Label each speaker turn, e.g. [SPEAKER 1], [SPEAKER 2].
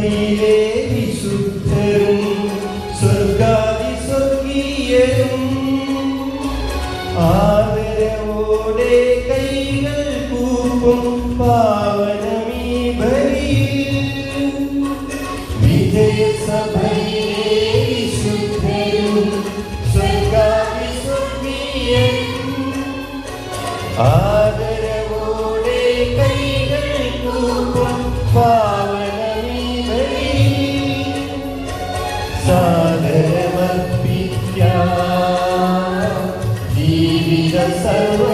[SPEAKER 1] സഭയിലെ വിശുദ്ധരും സ്വർഗാദി സ്വർഗീയരും ആദരവോടെ കൈകൾ കൂപ്പും പാവനമീ ബലിയിൽ വിജയസഭയിലെ വിശുദ്ധരും സ്വർഗാദി സ്വർഗീയരും ആദരവോടെ കൈകൾ കൂപ്പും പാവനമീ ബലിയിൽ സാദരമർപ്പിക്കാം ജീവിത സർവ്വ